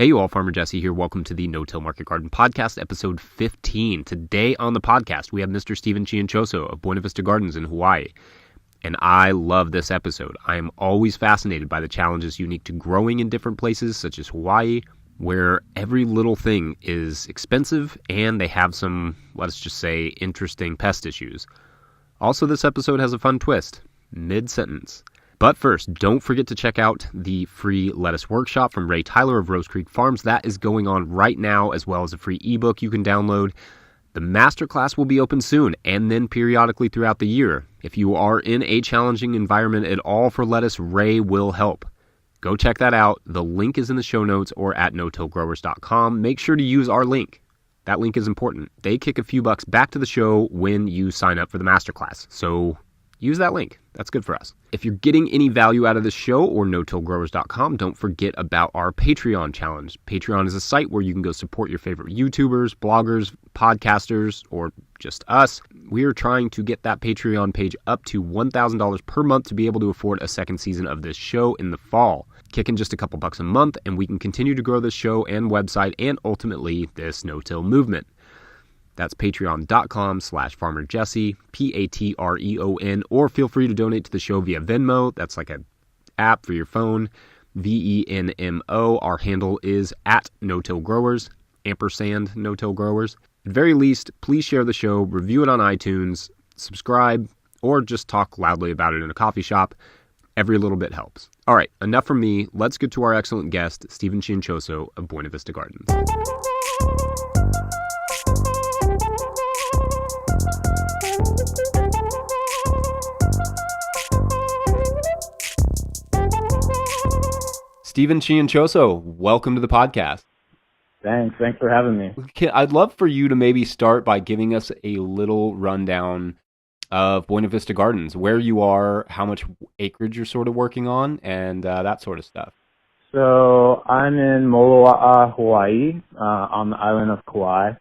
Hey you all, Farmer Jesse here. Welcome to the No-Till Market Garden Podcast, episode 15. Today on the podcast, we have Mr. Stephen Ciancioso of Buenavista Gardens in Hawaii. And I love this episode. I am always fascinated by the challenges unique to growing in different places, such as Hawaii, where every little thing is expensive and they have some, let's just say, interesting pest issues. Also, this episode has a fun twist, mid-sentence. But first, don't forget to check out the free lettuce workshop from Ray Tyler of Rose Creek Farms. That is going on right now, as well as a free ebook you can download. The masterclass will be open soon, and then periodically throughout the year. If you are in a challenging environment at all for lettuce, Ray will help. Go check that out. The link is in the show notes or at notillgrowers.com. Make sure to use our link. That link is important. They kick a few bucks back to the show when you sign up for the masterclass. So use that link. That's good for us. If you're getting any value out of this show or notillgrowers.com, don't forget about our Patreon challenge. Patreon is a site where you can go support your favorite YouTubers, bloggers, podcasters, or just us. We are trying to get that Patreon page up to $1,000 per month to be able to afford a second season of this show in the fall. Kicking just a couple bucks a month, and we can continue to grow this show and website and ultimately this no-till movement. That's patreon.com/farmerjesse, Patreon, or feel free to donate to the show via Venmo. That's like an app for your phone, Venmo. Our handle is at No-Till Growers, ampersand No-Till Growers. At very least, please share the show, review it on iTunes, subscribe, or just talk loudly about it in a coffee shop. Every little bit helps. All right, enough from me. Let's get to our excellent guest, Stephen Ciancioso of Buenavista Gardens. Stephen Ciancioso, welcome to the podcast. Thanks for having me. I'd love for you to maybe start by giving us a little rundown of Buenavista Gardens, where you are, how much acreage you're sort of working on, and that sort of stuff. So I'm in Moloa'a, Hawaii, on the island of Kauai.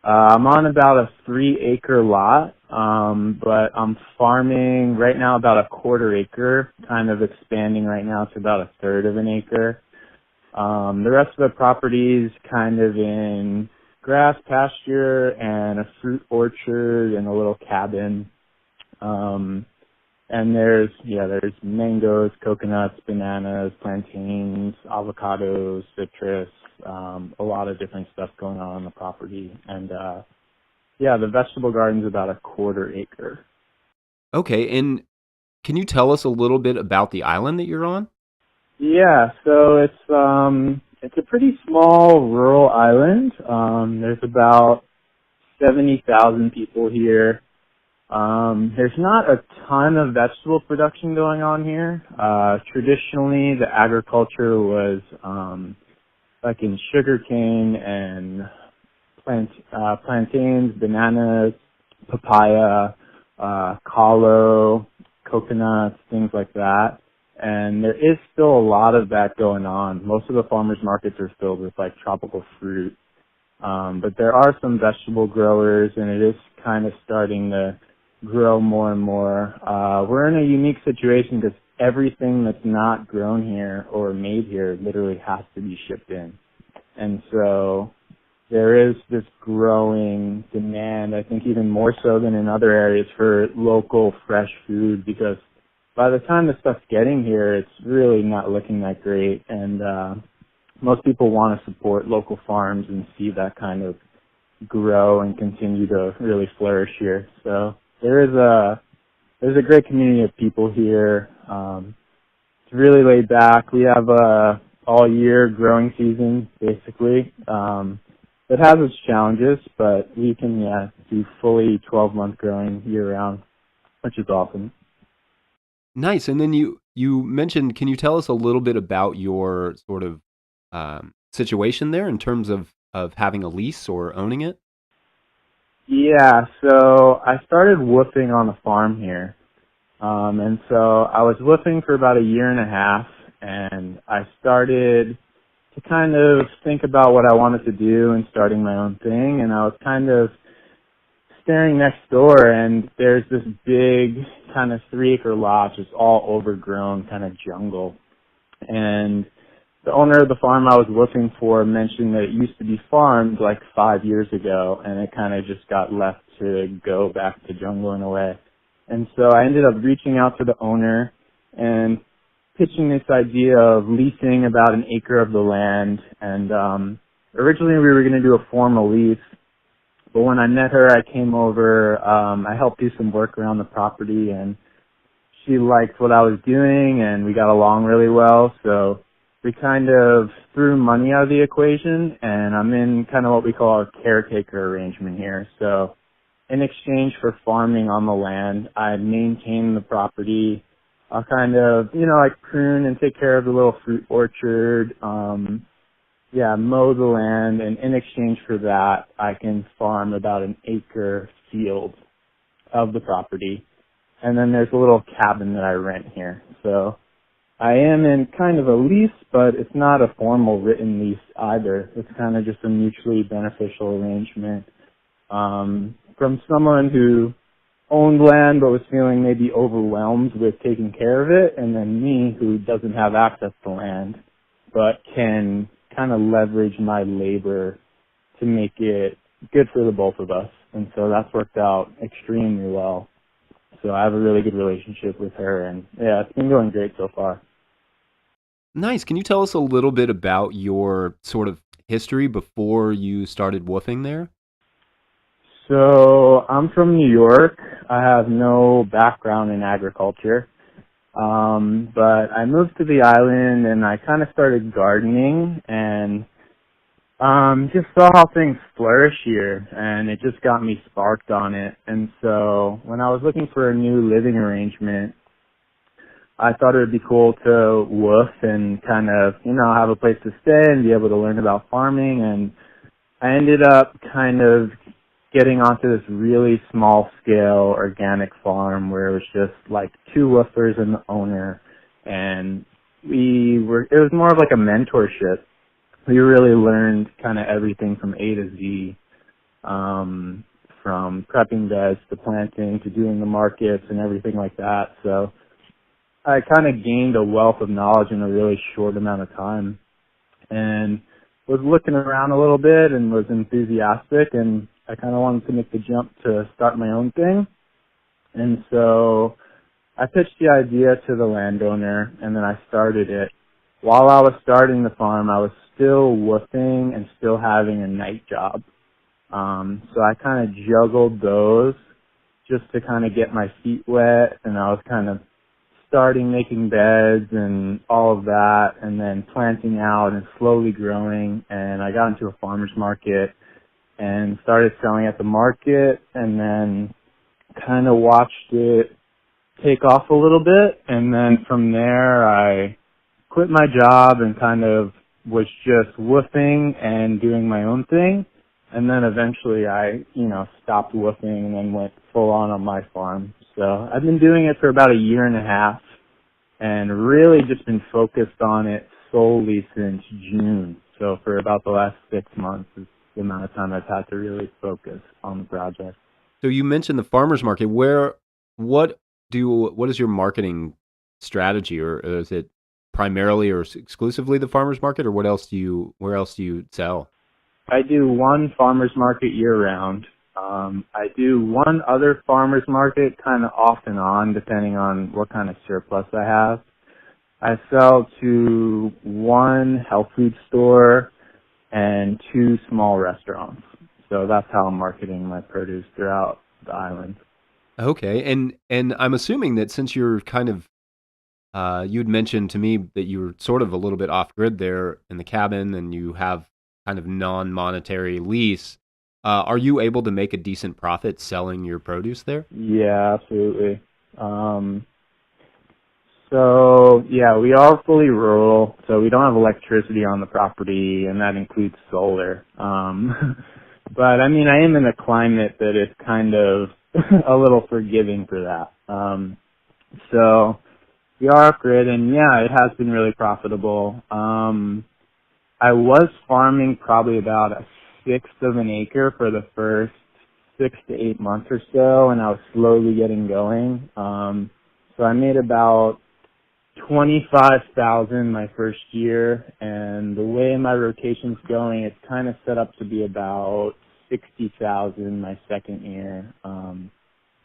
I'm on about a 3-acre lot, but I'm farming right now about a 1/4 acre, kind of expanding right now to about a 1/3 of an acre. The rest of the property's kind of in grass pasture and a fruit orchard and a little cabin. And there's mangoes, coconuts, bananas, plantains, avocados, citrus, a lot of different stuff going on the property. And, the vegetable garden's about a 1/4 acre. Okay, and can you tell us a little bit about the island that you're on? Yeah, so it's a pretty small rural island. There's about 70,000 people here. There's not a ton of vegetable production going on here. Traditionally, the agriculture was like in sugarcane and plantains, bananas, papaya, kalo, coconuts, things like that. And there is still a lot of that going on. Most of the farmers markets are filled with like tropical fruit. But there are some vegetable growers, and it is kind of starting to grow more and more. We're in a unique situation because everything that's not grown here or made here literally has to be shipped in. And so there is this growing demand, I think even more so than in other areas, for local fresh food, because by the time the stuff's getting here, it's really not looking that great. And most people want to support local farms and see that kind of grow and continue to really flourish here. So there's a great community of people here. It's really laid back. We have a all year growing season, basically. It has its challenges, but we can do fully 12-month growing year round, which is awesome. Nice. And then you mentioned, can you tell us a little bit about your sort of situation there in terms of having a lease or owning it? Yeah, so I started woofing on a farm here. And so I was woofing for about 1.5 years, and I started to kind of think about what I wanted to do and starting my own thing. And I was kind of staring next door, and there's this big kind of 3-acre lot, just all overgrown kind of jungle. And the owner of the farm I was looking for mentioned that it used to be farmed like 5 years ago, and it kind of just got left to go back to jungle in a way. And so I ended up reaching out to the owner and pitching this idea of leasing about an acre of the land. And originally we were going to do a formal lease, but when I met her, I came over, I helped do some work around the property, and she liked what I was doing, and we got along really well. So we kind of threw money out of the equation, and I'm in kind of what we call a caretaker arrangement here. So in exchange for farming on the land, I maintain the property. I'll kind of, like prune and take care of the little fruit orchard, mow the land, and in exchange for that, I can farm about an acre field of the property. And then there's a little cabin that I rent here. So I am in kind of a lease, but it's not a formal written lease either. It's kind of just a mutually beneficial arrangement from someone who owned land but was feeling maybe overwhelmed with taking care of it, and then me who doesn't have access to land but can kind of leverage my labor to make it good for the both of us. And so that's worked out extremely well. So I have a really good relationship with her, and yeah, it's been going great so far. Nice. Can you tell us a little bit about your sort of history before you started woofing there? So I'm from New York. I have no background in agriculture. But I moved to the island and I kind of started gardening and just saw how things flourish here, and it just got me sparked on it. And so when I was looking for a new living arrangement, I thought it would be cool to woof and kind of, have a place to stay and be able to learn about farming. And I ended up kind of getting onto this really small scale organic farm where it was just like 2 woofers and the owner, and it was more of like a mentorship. We really learned kind of everything from A to Z, from prepping beds to planting to doing the markets and everything like that. So I kind of gained a wealth of knowledge in a really short amount of time, and was looking around a little bit and was enthusiastic, and I kind of wanted to make the jump to start my own thing. And so I pitched the idea to the landowner, and then I started it. While I was starting the farm, I was still woofing and still having a night job. So I kind of juggled those just to kind of get my feet wet, and I was kind of starting making beds and all of that, and then planting out and slowly growing. And I got into a farmer's market and started selling at the market, and then kind of watched it take off a little bit. And then from there, I quit my job and kind of was just woofing and doing my own thing. And then eventually I, stopped woofing and then went full on my farm. So I've been doing it for about 1.5 years and really just been focused on it solely since June. So for about the last 6 months is the amount of time I've had to really focus on the project. So you mentioned the farmers market. What is your marketing strategy, or is it primarily or exclusively the farmers market, or where else do you sell? I do one farmers market year round. I do one other farmers market kind of off and on depending on what kind of surplus I have. I sell to one health food store and 2 small restaurants. So that's how I'm marketing my produce throughout the island. Okay, and I'm assuming that since you're kind of you'd mentioned to me that you were sort of a little bit off grid there in the cabin, and you have kind of non-monetary lease. Are you able to make a decent profit selling your produce there? Yeah, absolutely. So yeah, we are fully rural, so we don't have electricity on the property, and that includes solar. But I mean, I am in a climate that is kind of a little forgiving for that. So we are off grid, and yeah, it has been really profitable. I was farming probably about 1/6 of an acre for the first 6 to 8 months or so, and I was slowly getting going. So I made about 25,000 my first year, and the way my rotation's going, it's kind of set up to be about 60,000 my second year,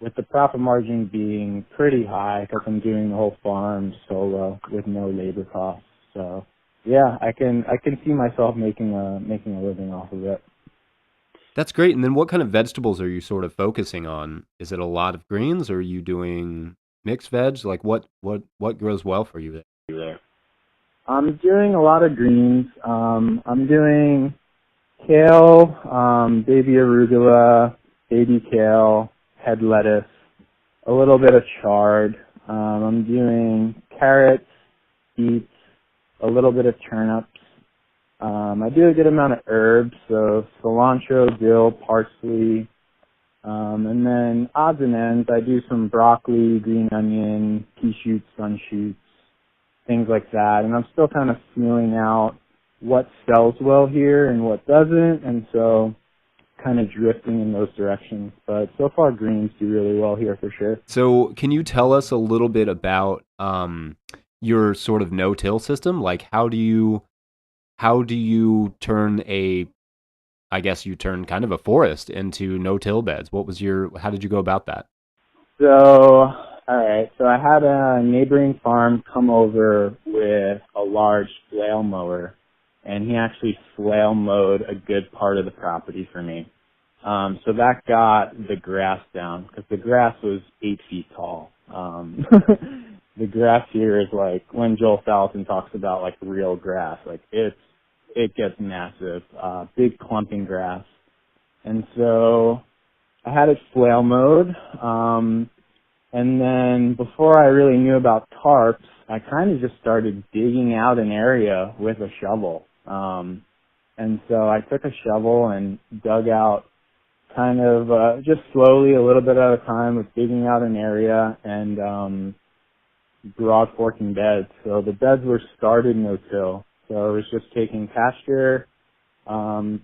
with the profit margin being pretty high because I'm doing the whole farm solo with no labor costs. So yeah, I can see myself making a living off of it. That's great. And then what kind of vegetables are you sort of focusing on? Is it a lot of greens, or are you doing mixed veg? Like what grows well for you there? I'm doing a lot of greens. I'm doing kale, baby arugula, baby kale, head lettuce, a little bit of chard. I'm doing carrots, beets, a little bit of turnips. I do a good amount of herbs, so cilantro, dill, parsley, and then odds and ends, I do some broccoli, green onion, pea shoots, sun shoots, things like that. And I'm still kind of feeling out what sells well here and what doesn't, and so kind of drifting in those directions. But so far, greens do really well here for sure. So can you tell us a little bit about your sort of no-till system? Like how do you turn I guess you turned kind of a forest into no-till beds. How did you go about that? So, all right. So I had a neighboring farm come over with a large flail mower, and he actually flail mowed a good part of the property for me. So that got the grass down because the grass was 8 feet tall. The grass here is like when Joel Salatin talks about like real grass, like it gets massive, big clumping grass. And so I had it flail mowed. And then before I really knew about tarps, I kind of just started digging out an area with a shovel. And so I took a shovel and dug out kind of just slowly, a little bit at a time, with digging out an area and broad forking beds. So the beds were started no-till. So it was just taking pasture,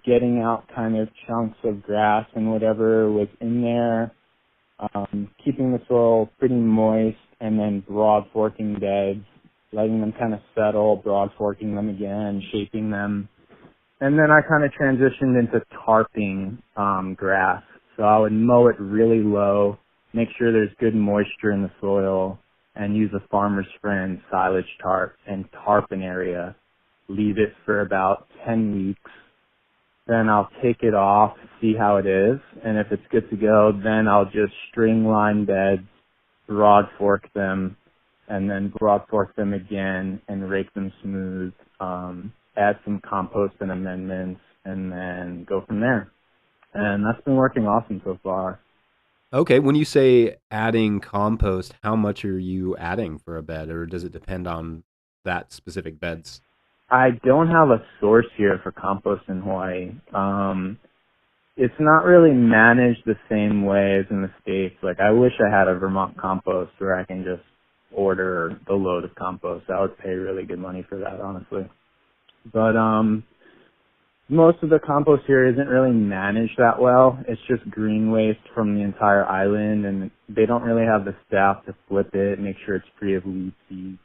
getting out kind of chunks of grass and whatever was in there, keeping the soil pretty moist, and then broad forking beds, letting them kind of settle, broad forking them again, shaping them. And then I kind of transitioned into tarping grass. So I would mow it really low, make sure there's good moisture in the soil, and use a farmer's friend silage tarp and tarp an area. Leave it for about 10 weeks. Then I'll take it off, see how it is, and if it's good to go, then I'll just string line beds, broad fork them, and then broad fork them again and rake them smooth, add some compost and amendments, and then go from there. And that's been working awesome so far. Okay, when you say adding compost, how much are you adding for a bed, or does it depend on that specific bed's? I don't have a source here for compost in Hawaii. It's not really managed the same way as in the States. Like, I wish I had a Vermont compost where I can just order the load of compost. I would pay really good money for that, honestly. But most of the compost here isn't really managed that well. It's just green waste from the entire island, and they don't really have the staff to flip it, make sure it's free of weed seeds.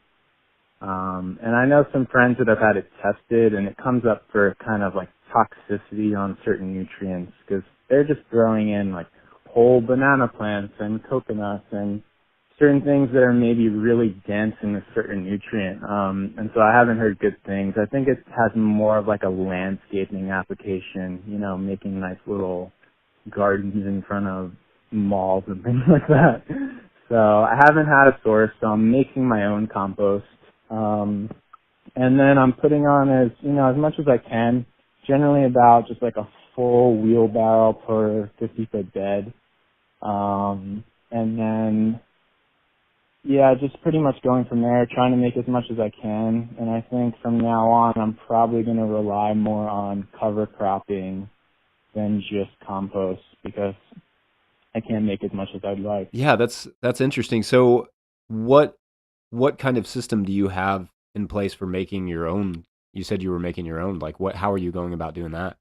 And I know some friends that have had it tested, and it comes up for kind of like toxicity on certain nutrients because they're just throwing in like whole banana plants and coconuts and certain things that are maybe really dense in a certain nutrient. And so I haven't heard good things. I think it has more of like a landscaping application, you know, making nice little gardens in front of malls and things like that. So I haven't had a source, so I'm making my own compost. And then I'm putting on as much as I can, generally about just like a full wheelbarrow per 50-foot bed. And then, yeah, just pretty much going from there, trying to make as much as I can. And I think from now on, I'm probably going to rely more on cover cropping than just compost because I can't make as much as I'd like. Yeah, that's interesting. So what kind of system do you have in place for making your own? You said you were making your own. Like how are you going about doing that?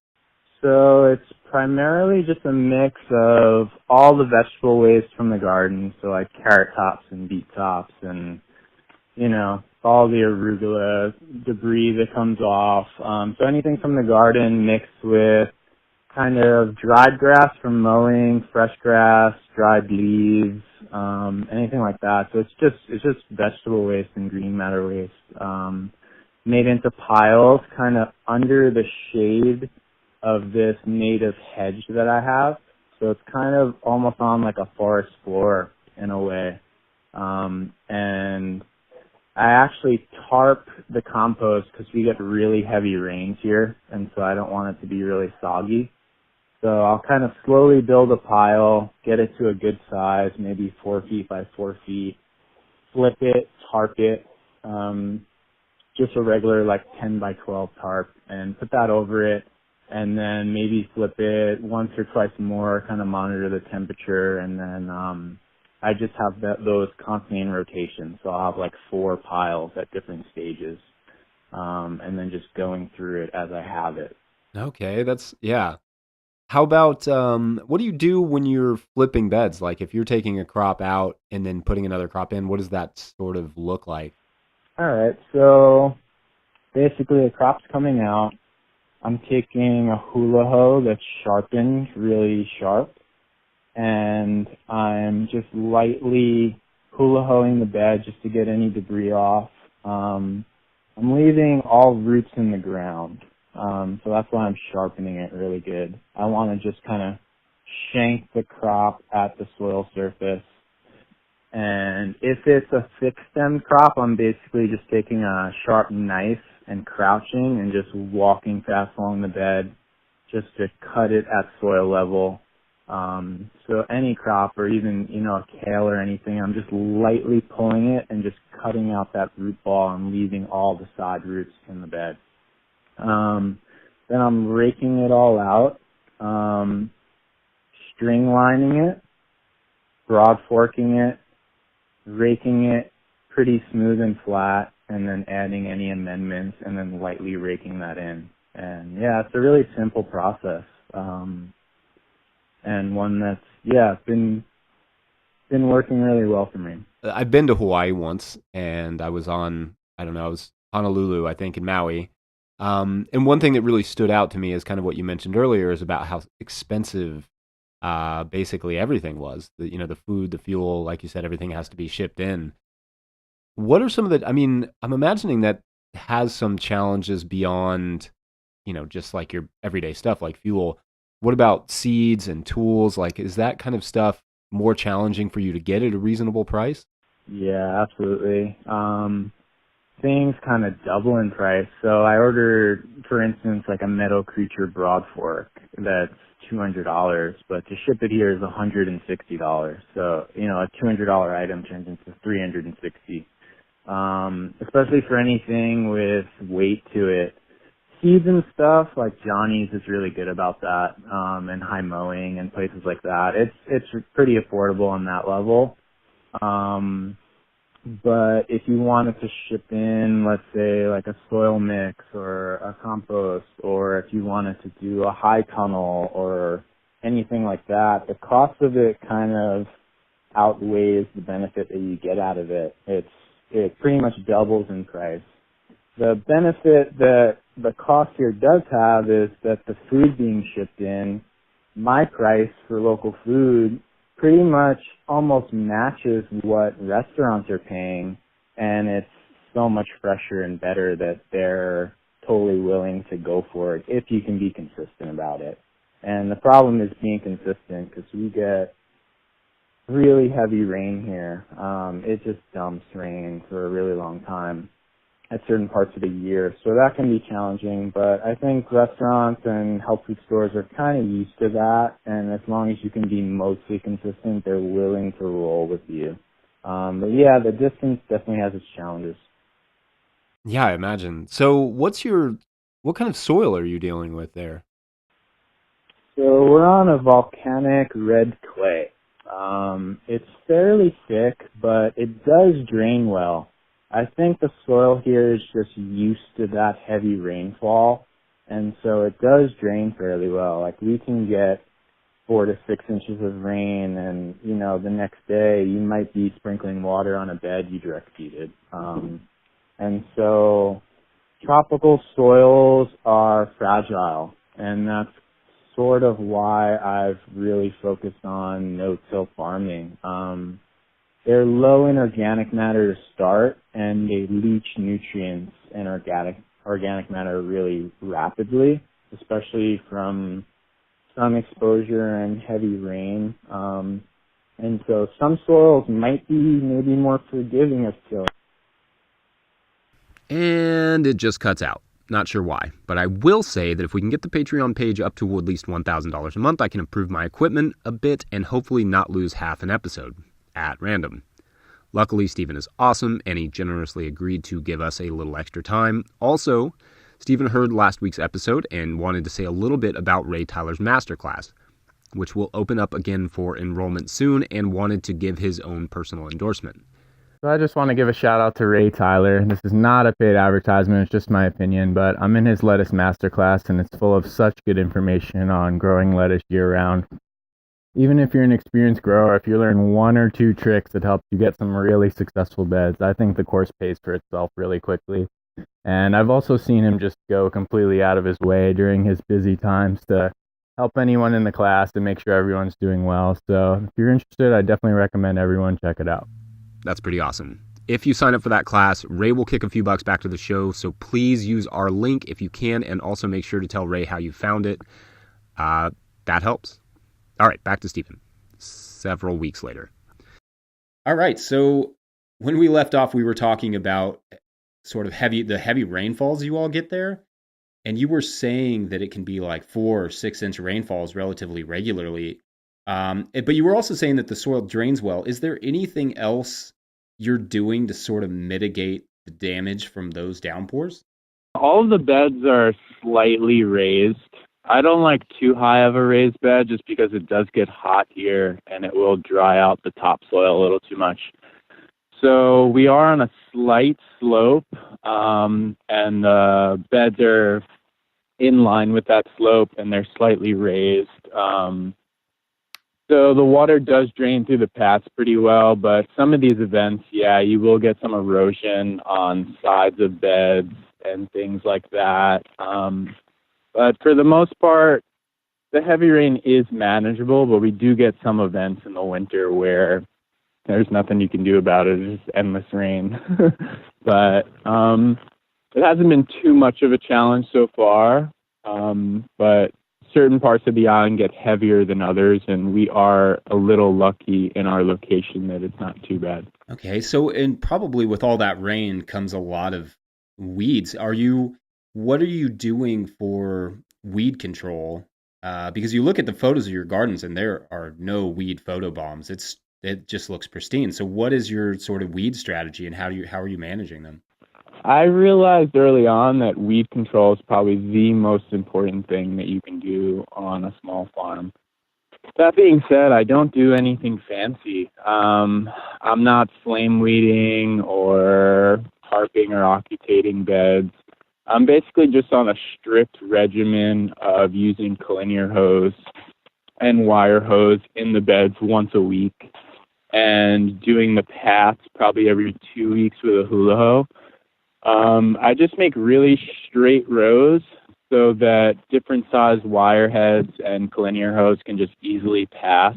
So it's primarily just a mix of all the vegetable waste from the garden, so like carrot tops and beet tops and, all the arugula debris that comes off. So anything from the garden mixed with kind of dried grass from mowing, fresh grass, dried leaves, anything like that. So it's just vegetable waste and green matter waste, made into piles kind of under the shade of this native hedge that I have. So it's kind of almost on like a forest floor in a way. And I actually tarp the compost because we get really heavy rains here, and so I don't want it to be really soggy. So I'll kind of slowly build a pile, get it to a good size, maybe 4 feet by 4 feet, flip it, tarp it, just a regular like 10 by 12 tarp, and put that over it, and then maybe flip it once or twice more, kind of monitor the temperature, and then I just have those constantly in rotation. So I'll have like 4 piles at different stages, and then just going through it as I have it. Okay, yeah. How about what do you do when you're flipping beds? Like if you're taking a crop out and then putting another crop in, what does that sort of look like? All right, so basically a crop's coming out. I'm taking a hula hoe that's sharpened, really sharp, and I'm just lightly hula hoeing the bed just to get any debris off. I'm leaving all roots in the ground, so that's why I'm sharpening it really good. I want to just kind of shank the crop at the soil surface. And if it's a thick stemmed crop, I'm basically just taking a sharp knife and crouching and just walking fast along the bed just to cut it at soil level. So any crop or even, a kale or anything, I'm just lightly pulling it and just cutting out that root ball and leaving all the side roots in the bed. Then I'm raking it all out, string lining it, broad forking it, raking it pretty smooth and flat, and then adding any amendments and then lightly raking that in. And yeah, it's a really simple process. And one that's, been working really well for me. I've been to Hawaii once, and I was I was Honolulu, I think, in Maui. And one thing that really stood out to me is kind of what you mentioned earlier is about how expensive basically everything was. The food, the fuel, like you said, everything has to be shipped in. What are some of I'm imagining that has some challenges beyond, just like your everyday stuff like fuel. What about seeds and tools? Like, is that kind of stuff more challenging for you to get at a reasonable price? Yeah, absolutely. Things kind of double in price. So I ordered, for instance, like a Meadow Creature broad fork that's $200, but to ship it here is $160. So, a $200 item turns into $360. Especially for anything with weight to it. Seeds and stuff, like Johnny's is really good about that, and High Mowing and places like that. It's pretty affordable on that level. But if you wanted to ship in, let's say, like a soil mix or a compost, or if you wanted to do a high tunnel or anything like that, the cost of it kind of outweighs the benefit that you get out of it. It pretty much doubles in price. The benefit that the cost here does have is that the food being shipped in, my price for local food pretty much almost matches what restaurants are paying, and it's so much fresher and better that they're totally willing to go for it if you can be consistent about it. And the problem is being consistent because we get really heavy rain here. It just dumps rain for a really long time at certain parts of the year, so that can be challenging, but I think restaurants and health food stores are kind of used to that, and as long as you can be mostly consistent, they're willing to roll with you. But yeah, the distance definitely has its challenges. Yeah, I imagine. So what kind of soil are you dealing with there? So we're on a volcanic red clay. It's fairly thick, but it does drain well. I think the soil here is just used to that heavy rainfall, and so it does drain fairly well. Like we can get 4 to 6 inches of rain, and the next day you might be sprinkling water on a bed you direct seeded. And so tropical soils are fragile, and that's sort of why I've really focused on no-till farming. They're low in organic matter to start, and they leach nutrients and organic matter really rapidly, especially from sun exposure and heavy rain. And so some soils might be maybe more forgiving of till. And it just cuts out. Not sure why, but I will say that if we can get the Patreon page up to at least $1,000 a month, I can improve my equipment a bit and hopefully not lose half an episode at random. Luckily, Stephen is awesome, and he generously agreed to give us a little extra time. Also, Stephen heard last week's episode and wanted to say a little bit about Ray Tyler's masterclass, which will open up again for enrollment soon, and wanted to give his own personal endorsement. So I just want to give a shout out to Ray Tyler. This is not a paid advertisement, it's just my opinion, but I'm in his lettuce masterclass and it's full of such good information on growing lettuce year round. Even if you're an experienced grower, if you learn one or two tricks that help you get some really successful beds, I think the course pays for itself really quickly. And I've also seen him just go completely out of his way during his busy times to help anyone in the class and make sure everyone's doing well. So if you're interested, I definitely recommend everyone check it out. That's pretty awesome. If you sign up for that class, Ray will kick a few bucks back to the show, so please use our link if you can, and also make sure to tell Ray how you found it. That helps. All right, back to Stephen. Several weeks later. All right, so when we left off, we were talking about sort of the heavy rainfalls you all get there, and you were saying that it can be like 4 or 6 inch rainfalls relatively regularly. But you were also saying that the soil drains well. Is there anything else you're doing to sort of mitigate the damage from those downpours? All of the beds are slightly raised. I don't like too high of a raised bed just because it does get hot here and it will dry out the topsoil a little too much. So we are on a slight slope, and the beds are in line with that slope and they're slightly raised. So the water does drain through the paths pretty well, but some of these events, yeah, you will get some erosion on sides of beds and things like that. But for the most part, the heavy rain is manageable, but we do get some events in the winter where there's nothing you can do about it. It's just endless rain. But it hasn't been too much of a challenge so far, but certain parts of the island get heavier than others, and we are a little lucky in our location that it's not too bad. Okay, so and probably with all that rain comes a lot of weeds. What are you doing for weed control? Because you look at the photos of your gardens and there are no weed photobombs. It just looks pristine. So what is your sort of weed strategy, and how are you managing them? I realized early on that weed control is probably the most important thing that you can do on a small farm. That being said, I don't do anything fancy. I'm not flame weeding or harping or occupying beds. I'm basically just on a strict regimen of using collinear hose and wire hose in the beds once a week and doing the paths probably every 2 weeks with a hula hoe. I just make really straight rows so that different size wire heads and collinear hose can just easily pass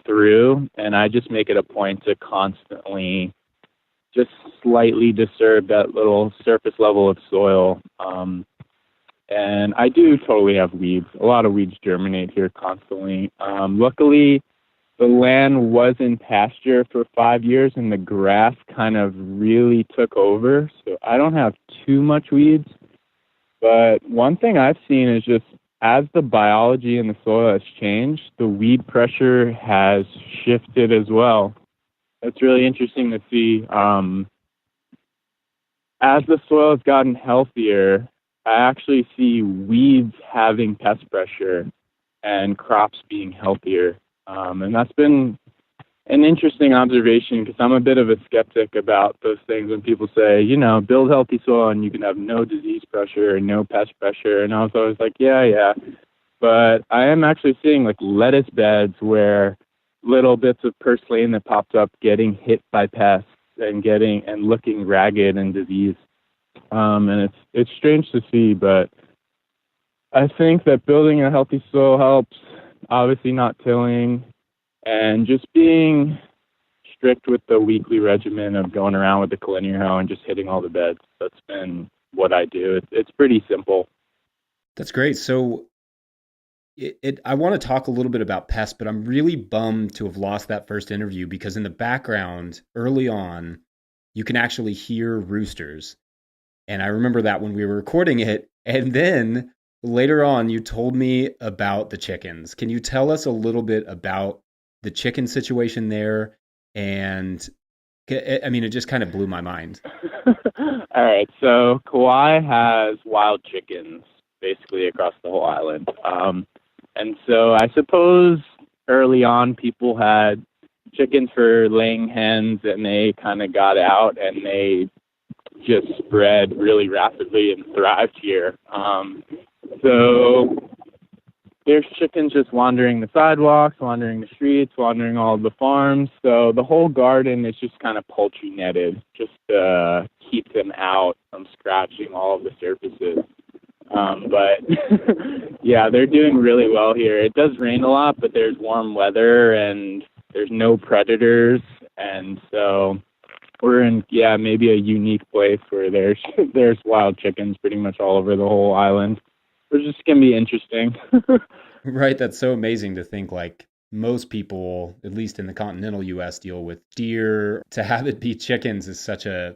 through. And I just make it a point to constantly just slightly disturb that little surface level of soil. And I do totally have weeds. A lot of weeds germinate here constantly. Luckily, the land was in pasture for 5 years and the grass kind of really took over. So I don't have too much weeds. But one thing I've seen is just as the biology in the soil has changed, the weed pressure has shifted as well. It's really interesting to see. As the soil has gotten healthier, I actually see weeds having pest pressure and crops being healthier. And that's been an interesting observation because I'm a bit of a skeptic about those things when people say, build healthy soil and you can have no disease pressure and no pest pressure. And I was always like, yeah. But I am actually seeing like lettuce beds where little bits of purslane that popped up getting hit by pests and looking ragged and diseased. And it's strange to see, but I think that building a healthy soil helps. Obviously, not tilling and just being strict with the weekly regimen of going around with the collinear hoe and just hitting all the beds. That's been what I do. It's pretty simple. That's great. So I want to talk a little bit about pests, but I'm really bummed to have lost that first interview because in the background, early on, you can actually hear roosters. And I remember that when we were recording it. And then later on, you told me about the chickens. Can you tell us a little bit about the chicken situation there? And I mean, it just kind of blew my mind. All right. So Kauai has wild chickens basically across the whole island. And so I suppose early on people had chickens for laying hens and they kind of got out and they just spread really rapidly and thrived here. So there's chickens just wandering the sidewalks, wandering the streets, wandering all of the farms. So the whole garden is just kind of poultry netted, just to keep them out from scratching all of the surfaces. But yeah, they're doing really well here. It does rain a lot, but there's warm weather and there's no predators. And so we're in, maybe a unique place where there's wild chickens pretty much all over the whole island. It's just going to be interesting. Right. That's so amazing to think like most people, at least in the continental US, deal with deer. To have it be chickens is such an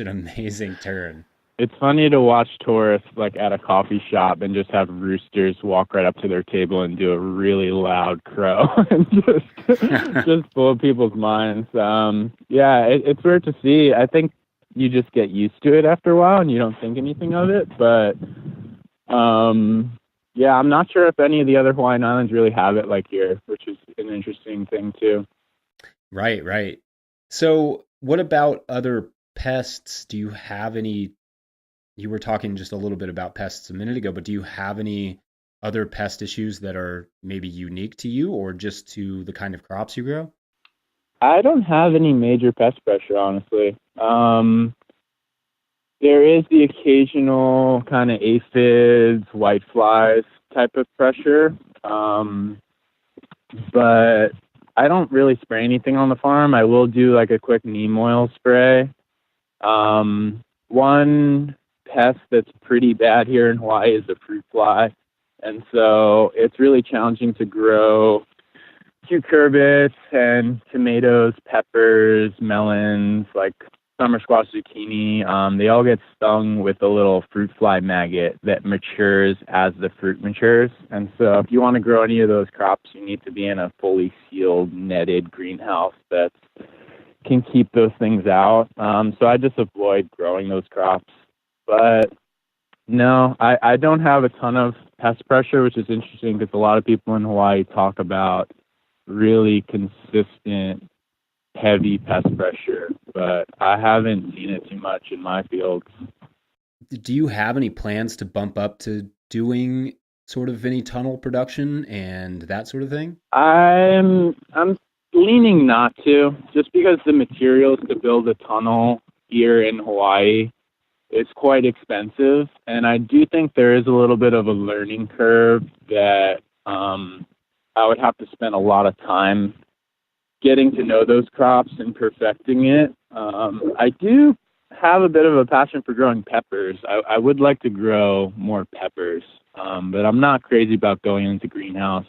amazing turn. It's funny to watch tourists like at a coffee shop and just have roosters walk right up to their table and do a really loud crow and just blow people's minds. It's weird to see. I think you just get used to it after a while and you don't think anything of it. But I'm not sure if any of the other Hawaiian islands really have it like here, which is an interesting thing too. Right. So what about other pests? Do you have any? You were talking just a little bit about pests a minute ago, but do you have any other pest issues that are maybe unique to you or just to the kind of crops you grow? I don't have any major pest pressure, honestly. There is the occasional kind of aphids, whiteflies type of pressure, but I don't really spray anything on the farm. I will do like a quick neem oil spray. One pest that's pretty bad here in Hawaii is the fruit fly. And so it's really challenging to grow cucurbits and tomatoes, peppers, melons, like summer squash, zucchini. They all get stung with a little fruit fly maggot that matures as the fruit matures. And so if you want to grow any of those crops, you need to be in a fully sealed, netted greenhouse that can keep those things out. So I just avoid growing those crops. But no, I don't have a ton of pest pressure, which is interesting because a lot of people in Hawaii talk about really consistent, heavy pest pressure, but I haven't seen it too much in my fields. Do you have any plans to bump up to doing sort of any tunnel production and that sort of thing? I'm leaning not to, just because the materials to build a tunnel here in Hawaii is quite expensive, and I do think there is a little bit of a learning curve that I would have to spend a lot of time getting to know those crops and perfecting it. I do have a bit of a passion for growing peppers. I would like to grow more peppers, but I'm not crazy about going into greenhouse.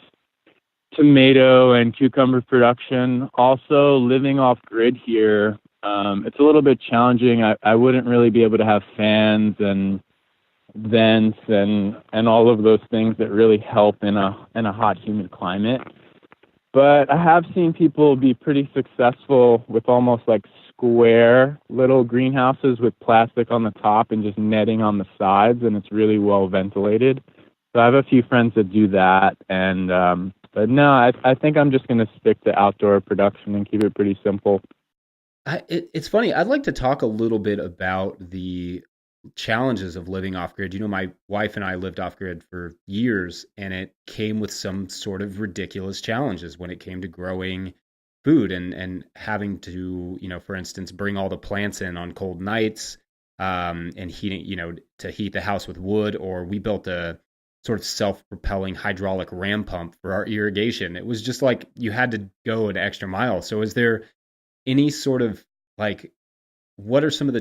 Tomato and cucumber production. Also, living off grid here, it's a little bit challenging. I wouldn't really be able to have fans and vents and all of those things that really help in a hot, humid climate. But I have seen people be pretty successful with almost like square little greenhouses with plastic on the top and just netting on the sides, and it's really well ventilated. So I have a few friends that do that, and but no, I think I'm just going to stick to outdoor production and keep it pretty simple. It's funny. I'd like to talk a little bit about the challenges of living off grid. You know, my wife and I lived off grid for years, and it came with some sort of ridiculous challenges when it came to growing food and having to, for instance, bring all the plants in on cold nights, and heating, to heat the house with wood, or we built a sort of self-propelling hydraulic ram pump for our irrigation. It was just like you had to go an extra mile. So is there any sort of like, what are some of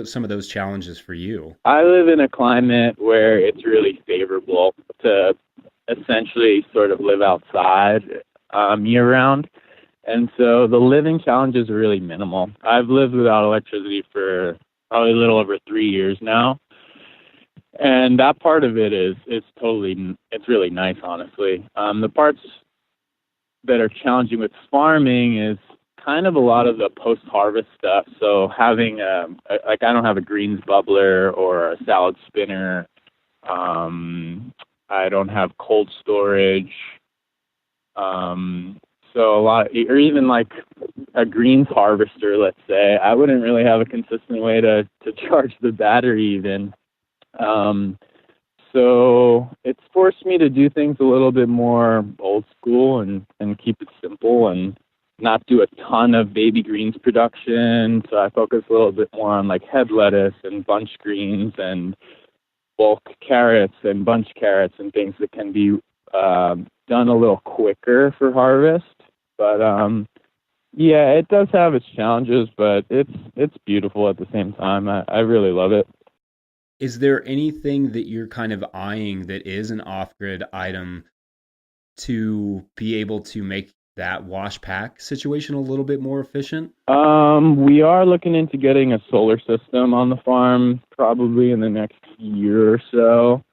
some of those challenges for you? I live in a climate where it's really favorable to essentially sort of live outside year round. And so the living challenges are really minimal. I've lived without electricity for probably a little over 3 years now. And that part of it it's really nice, honestly. The parts that are challenging with farming is kind of a lot of the post-harvest stuff. So having I don't have a greens bubbler or a salad spinner. I don't have cold storage. So a lot, or even like a greens harvester, let's say, I wouldn't really have a consistent way to charge the battery even. So it's forced me to do things a little bit more old school and keep it simple and not do a ton of baby greens production. So I focus a little bit more on like head lettuce and bunch greens and bulk carrots and bunch carrots and things that can be done a little quicker for harvest. But yeah, it does have its challenges, but it's beautiful at the same time. I really love it. Is there anything that you're kind of eyeing that is an off-grid item to be able to make that wash pack situation a little bit more efficient? We are looking into getting a solar system on the farm probably in the next year or so.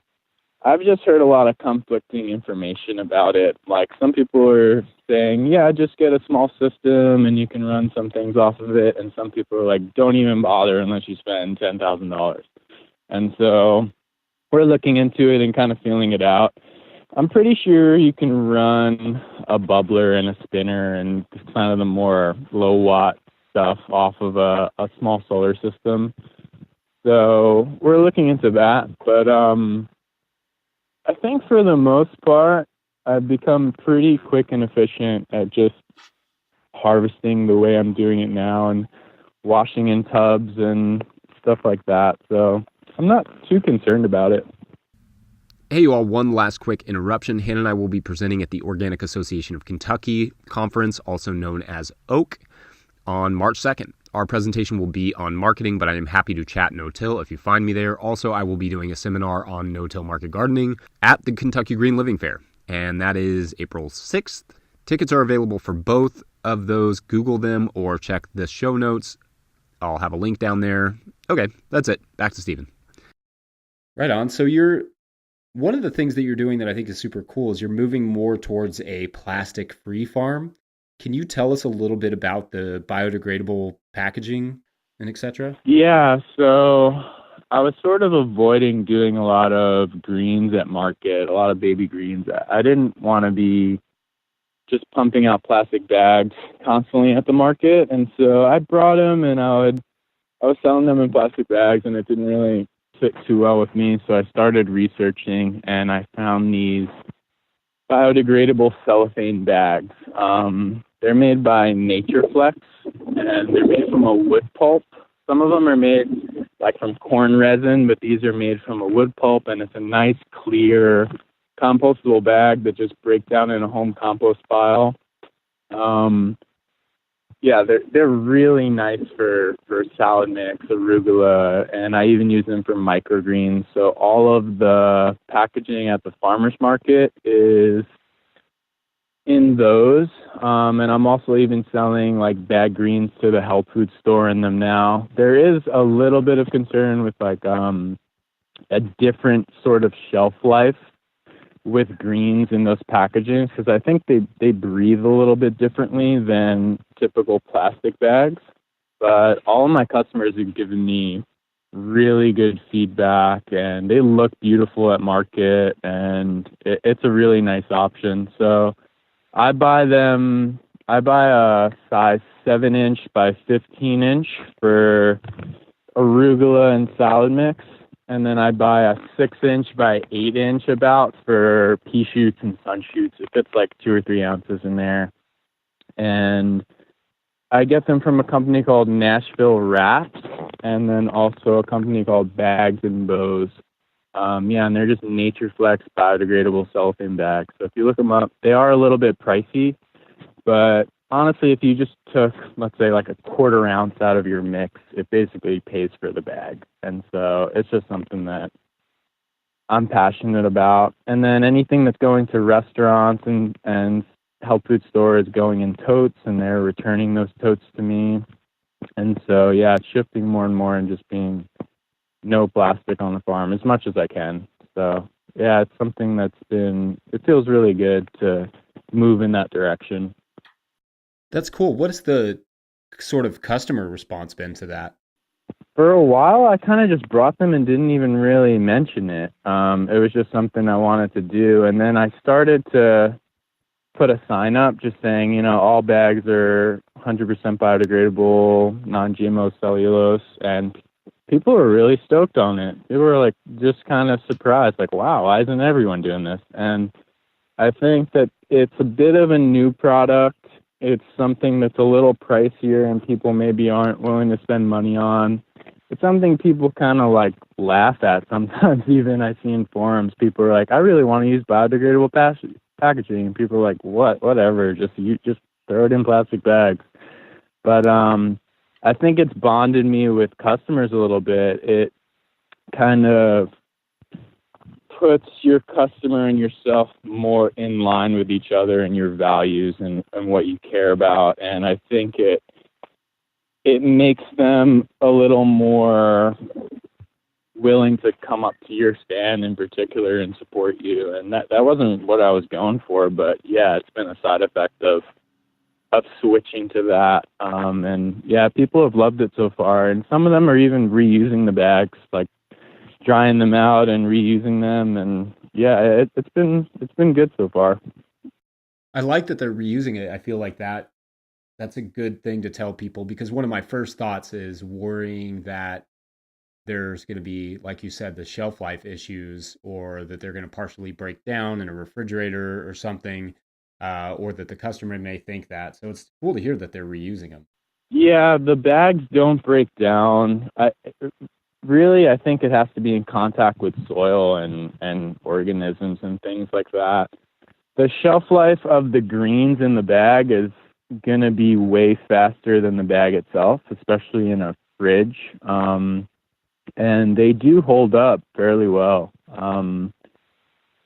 I've just heard a lot of conflicting information about it. Like some people are saying, yeah, just get a small system and you can run some things off of it. And some people are like, don't even bother unless you spend $10,000. And so we're looking into it and kind of feeling it out. I'm pretty sure you can run a bubbler and a spinner and kind of the more low watt stuff off of a small solar system. So we're looking into that. But I think for the most part, I've become pretty quick and efficient at just harvesting the way I'm doing it now and washing in tubs and stuff like that. So I'm not too concerned about it. Hey, you all, one last quick interruption. Hannah and I will be presenting at the Organic Association of Kentucky conference, also known as OAK, on March 2nd. Our presentation will be on marketing, but I am happy to chat no-till if you find me there. Also, I will be doing a seminar on no-till market gardening at the Kentucky Green Living Fair, and that is April 6th. Tickets are available for both of those. Google them or check the show notes. I'll have a link down there. Okay, that's it. Back to Stephen. Right on. So one of the things that you're doing that I think is super cool is you're moving more towards a plastic-free farm. Can you tell us a little bit about the biodegradable packaging and et cetera? Yeah, so I was sort of avoiding doing a lot of greens at market, a lot of baby greens. I didn't want to be just pumping out plastic bags constantly at the market. And so I brought them and I was selling them in plastic bags and it didn't really fit too well with me. So I started researching and I found these biodegradable cellophane bags. They're made by NatureFlex and they're made from a wood pulp. Some of them are made like from corn resin, but these are made from a wood pulp and it's a nice clear compostable bag that just breaks down in a home compost pile. Yeah, they're really nice for salad mix, arugula, and I even use them for microgreens. So all of the packaging at the farmer's market is in those. And I'm also even selling like bag greens to the health food store in them now. There is a little bit of concern with like a different sort of shelf life with greens in those packaging because I think they breathe a little bit differently than typical plastic bags. But all of my customers have given me really good feedback and they look beautiful at market and it's a really nice option. So I buy a size 7-inch by 15-inch for arugula and salad mix. And then I buy a 6-inch by 8-inch about for pea shoots and sun shoots. It fits like 2 or 3 ounces in there. And I get them from a company called Nashville Wraps, and then also a company called Bags and Bows. And they're just Nature Flex biodegradable cellophane bags. So if you look them up, they are a little bit pricey, but honestly, if you just took, let's say, like a quarter ounce out of your mix, it basically pays for the bag. And so it's just something that I'm passionate about. And then anything that's going to restaurants and health food stores going in totes, and they're returning those totes to me. And so, yeah, it's shifting more and more and just being no plastic on the farm as much as I can. So, yeah, it's something it feels really good to move in that direction. That's cool. What has the sort of customer response been to that? For a while, I kind of just brought them and didn't even really mention it. It was just something I wanted to do. And then I started to put a sign up just saying, all bags are 100% biodegradable, non-GMO cellulose, and people were really stoked on it. They were like just kind of surprised, like, wow, why isn't everyone doing this? And I think that it's a bit of a new product. It's something that's a little pricier and people maybe aren't willing to spend money on. It's something people kind of like laugh at sometimes. Even I see in forums, people are like, I really want to use biodegradable packaging. And people are like, whatever, just throw it in plastic bags. But I think it's bonded me with customers a little bit. It kind of puts your customer and yourself more in line with each other and your values and what you care about. And I think it makes them a little more willing to come up to your stand in particular and support you. And that wasn't what I was going for, but yeah, it's been a side effect of switching to that. And yeah, people have loved it so far. And some of them are even reusing the bags, like drying them out and reusing them. And yeah, it's been good so far. I like that they're reusing it. I feel like that's a good thing to tell people, because one of my first thoughts is worrying that there's going to be, like you said, the shelf life issues, or that they're going to partially break down in a refrigerator or something, or that the customer may think that. So it's cool to hear that they're reusing them. Yeah, the bags don't break down. I think it has to be in contact with soil and organisms and things like that. The shelf life of the greens in the bag is going to be way faster than the bag itself, especially in a fridge. And they do hold up fairly well.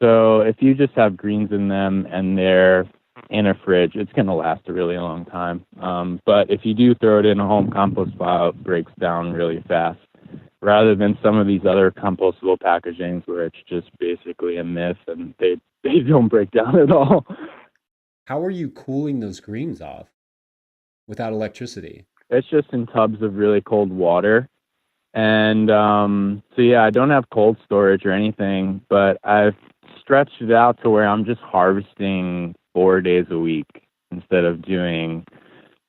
So if you just have greens in them and they're in a fridge, it's going to last a really long time. But if you do throw it in a home compost pile, it breaks down really fast, rather than some of these other compostable packagings where it's just basically a myth and they don't break down at all. How are you cooling those greens off without electricity? It's just in tubs of really cold water. And so, yeah, I don't have cold storage or anything, but I've stretched it out to where I'm just harvesting 4 days a week instead of doing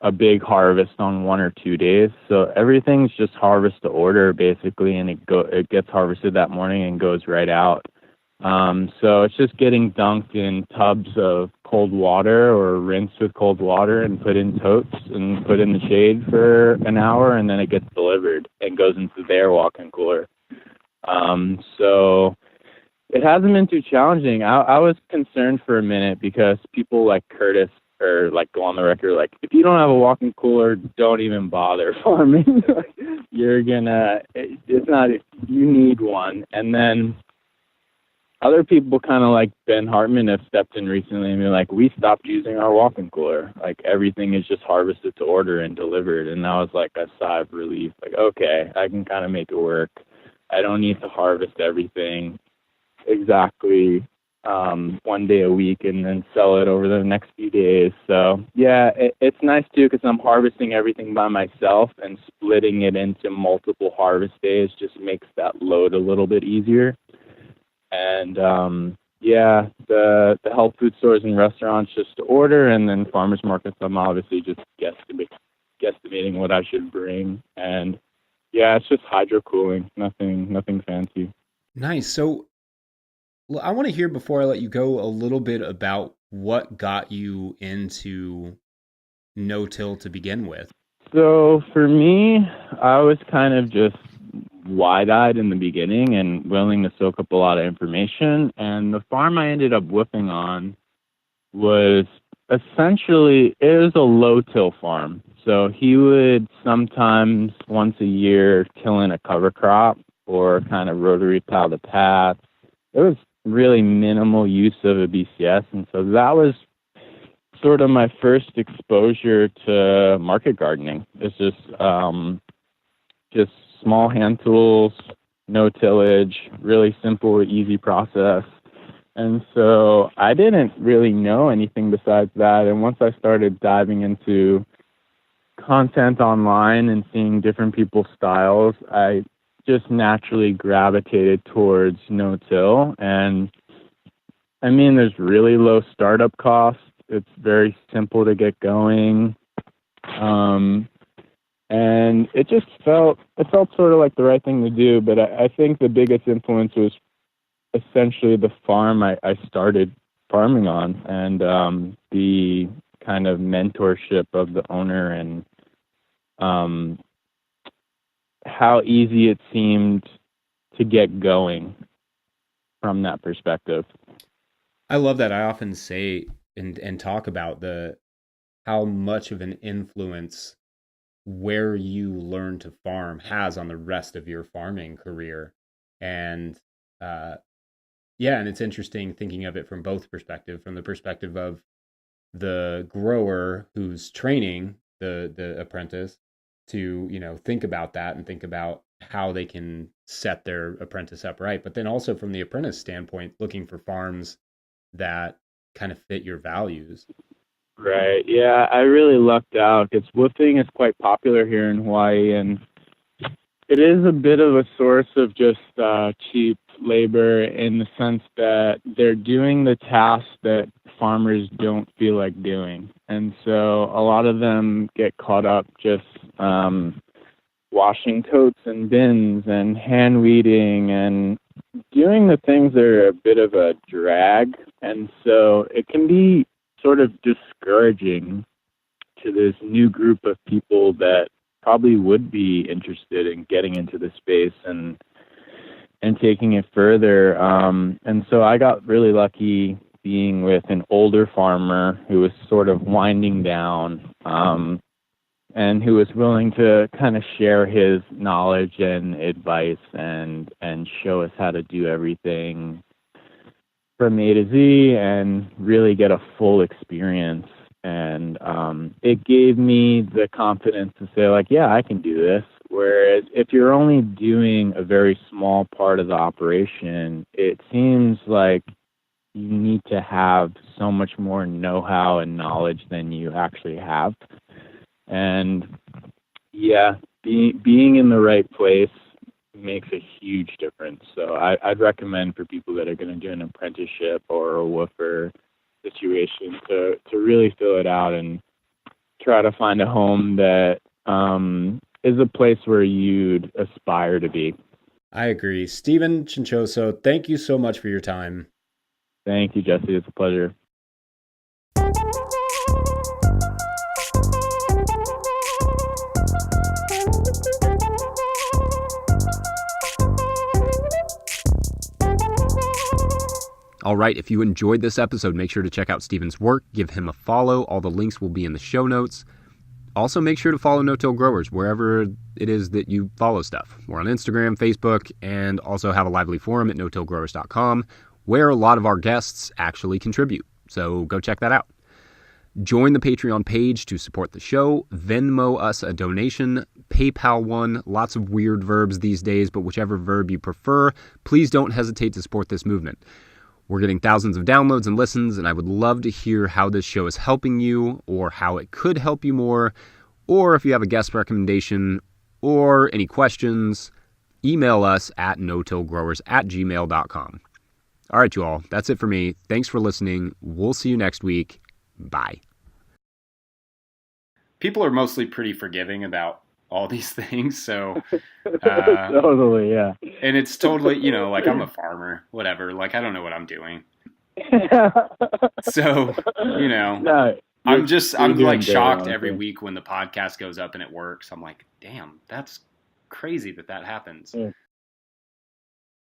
a big harvest on 1 or 2 days. So everything's just harvest to order basically, and it gets harvested that morning and goes right out. So it's just getting dunked in tubs of cold water or rinsed with cold water and put in totes and put in the shade for an hour, and then it gets delivered and goes into their walk-in cooler. So it hasn't been too challenging. I was concerned for a minute because people like Curtis or like go on the record like, if you don't have a walk-in cooler, don't even bother farming. You need one. And then other people kind of like Ben Hartman have stepped in recently and been like, we stopped using our walk-in cooler. Like everything is just harvested to order and delivered. And that was like a sigh of relief. Like, okay, I can kind of make it work. I don't need to harvest everything exactly 1 day a week and then sell it over the next few days. So yeah, it's nice too, because I'm harvesting everything by myself, and splitting it into multiple harvest days just makes that load a little bit easier. And the health food stores and restaurants just to order, and then farmers markets I'm obviously just guesstimating what I should bring. And yeah, it's just hydro cooling, nothing fancy. Nice. So I want to hear, before I let you go, a little bit about what got you into no-till to begin with? So for me, I was kind of just wide-eyed in the beginning and willing to soak up a lot of information. And the farm I ended up whipping on was essentially, it was a low-till farm. So he would sometimes once a year till in a cover crop or kind of rotary plow the path. It was really minimal use of a BCS. And so that was sort of my first exposure to market gardening. It's just small hand tools, no tillage, really simple, easy process. And so I didn't really know anything besides that. And once I started diving into content online and seeing different people's styles, I just naturally gravitated towards no-till. And I mean, there's really low startup costs. It's very simple to get going. And it just felt sort of like the right thing to do. But I think the biggest influence was essentially the farm I started farming on, and the kind of mentorship of the owner, and how easy it seemed to get going from that perspective. I love that. I often say and talk about how much of an influence where you learn to farm has on the rest of your farming career. And and it's interesting thinking of it from both perspectives, from the perspective of the grower who's training the apprentice to, think about that and think about how they can set their apprentice up right. But then also from the apprentice standpoint, looking for farms that kind of fit your values. Right. Yeah, I really lucked out because woofing is quite popular here in Hawaii, and it is a bit of a source of just cheap labor in the sense that they're doing the tasks that farmers don't feel like doing. And so a lot of them get caught up just washing totes and bins and hand weeding and doing the things that are a bit of a drag. And so it can be sort of discouraging to this new group of people that probably would be interested in getting into the space and taking it further. And so I got really lucky being with an older farmer who was sort of winding down, and who was willing to kind of share his knowledge and advice and show us how to do everything from A to Z and really get a full experience. And it gave me the confidence to say, like, yeah, I can do this. Whereas if you're only doing a very small part of the operation, it seems like you need to have so much more know-how and knowledge than you actually have. And yeah, being in the right place makes a huge difference. So I'd recommend for people that are going to do an apprenticeship or a woofer situation to really fill it out and try to find a home that is a place where you'd aspire to be. I agree. Stephen Ciancioso, thank you so much for your time. Thank you, Jesse. It's a pleasure. All right, if you enjoyed this episode, make sure to check out Stephen's work, give him a follow. All the links will be in the show notes. Also, make sure to follow No-Till Growers wherever it is that you follow stuff. We're on Instagram, Facebook, and also have a lively forum at notillgrowers.com where a lot of our guests actually contribute. So go check that out. Join the Patreon page to support the show. Venmo us a donation. PayPal one. Lots of weird verbs these days, but whichever verb you prefer, please don't hesitate to support this movement. We're getting thousands of downloads and listens, and I would love to hear how this show is helping you or how it could help you more, or if you have a guest recommendation or any questions, email us at notillgrowers@gmail.com. All right, you all, that's it for me. Thanks for listening. We'll see you next week. Bye. People are mostly pretty forgiving about all these things, so totally, yeah. And it's totally, like, I'm a farmer, whatever, like, I don't know what I'm doing. So, No, I'm doing like great, shocked honestly. every week when the podcast goes up and it works. I'm like, damn, that's crazy that happens. Yeah.